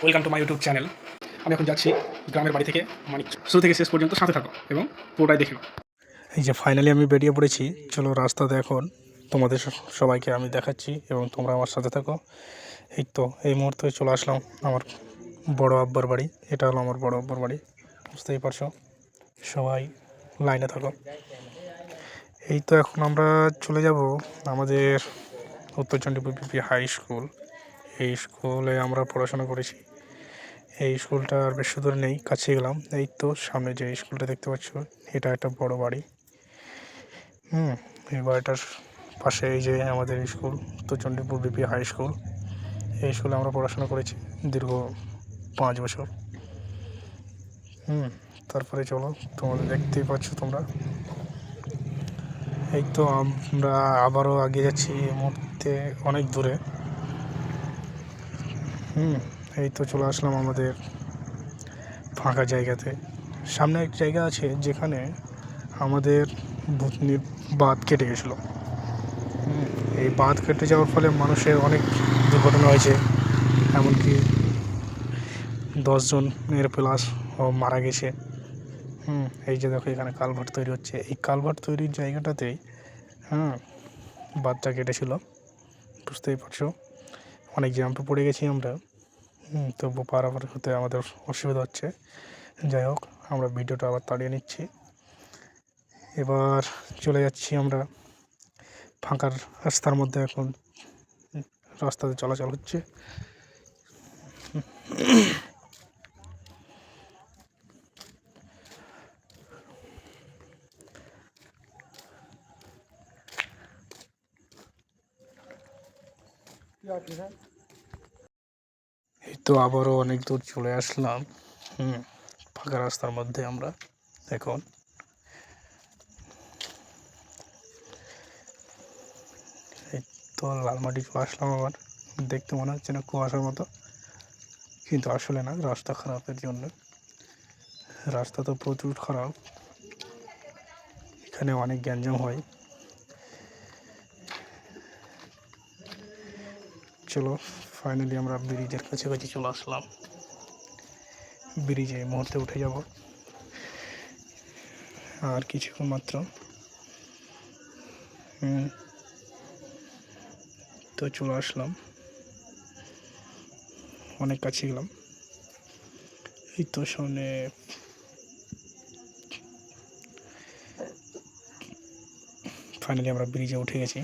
Welcome to my YouTube channel. আমি এখন যাচ্ছি গ্রামের বাড়ি থেকে মানিকচক। শুরু থেকে শেষ পর্যন্ত সাথে থাকো এবং পুরোটাই দেখে নাও। এই যে ফাইনালি আমি বেরিয়ে পড়েছি। চলো রাস্তাতে এখন তোমাদের সবাইকে আমি দেখাচ্ছি এবং তোমরা আমার সাথে থাকো। এই তো এই মুহূর্তে চলে আসলাম আমার বড় আব্বার বাড়ি। এটা হলো আমার বড় আব্বার বাড়ি, বুঝতেই পারছো। সবাই লাইনে থাকো। এই তো এখন আমরা চলে যাব আমাদের উত্তর চণ্ডীপুর পিপি হাই স্কুল। এই স্কুলে আমরা পড়াশোনা করেছি। এই স্কুলটা আর বেশি দূর নেই, কাছে গেলাম। এই তো সামনে যে স্কুলটা দেখতে পাচ্ছ, এটা একটা বড় বাড়ি। এই বাড়িটার পাশে এই যে আমাদের স্কুল উত্তর চণ্ডীপুর বিপি হাই স্কুল। এই স্কুলে আমরা পড়াশোনা করেছি দীর্ঘ 5 বছর। তারপরে চলো, তোমাদের দেখতেই পাচ্ছ তোমরা। এই তো আমরা আবারও এগিয়ে যাচ্ছি এই মুহূর্তে অনেক দূরে। এই তো চলে আসলাম আমাদের ফাঁকা জায়গাতে। সামনে এক জায়গা আছে যেখানে আমাদের ভূতনির বাঁধ কেটে গেছিলো। এই বাঁধ কেটে যাওয়ার ফলে মানুষের অনেক দুর্ঘটনা হয়েছে, এমনকি 10 জনের প্লাস মারা গেছে। এই যে দেখো এখানে কালভার্ট তৈরি হচ্ছে। এই কালভার্ট তৈরির জায়গাটাতেই বাঁধটা কেটেছিল, বুঝতেই পারছো। অনেক জ্যাম্পে পড়ে গেছি আমরা। তবু পারাপার হতে আমাদের অসুবিধা হচ্ছে। যাই হোক, আমরা ভিডিওটা আবার তাড়িয়ে নিচ্ছি। এবার চলে যাচ্ছি আমরা ফাঁকার রাস্তার মধ্যে। এখন রাস্তাতে চলাচল হচ্ছে। এই তো আবারও অনেক দূর চলে আসলাম ফাঁকা রাস্তার মধ্যে আমরা এখন। এই তো লালমাটি চলে আসলাম আবার। দেখতে মনে হচ্ছে না কুয়াশার মতো, কিন্তু আসলে না, রাস্তা খারাপের জন্য। রাস্তা তো প্রচুর খারাপ, এখানে অনেক গ্যাঞ্জাম হয়। চলো ফাইনালি আমরা ব্রিজের কাছাকাছি চলে আসলাম। ব্রিজে এই মুহূর্তে উঠে যাব আর কিছুক্ষণ মাত্র। তো চলে আসলাম, অনেক কাছে গেলাম। এই তো সামনে ফাইনালি আমরা ব্রিজে উঠে গেছি।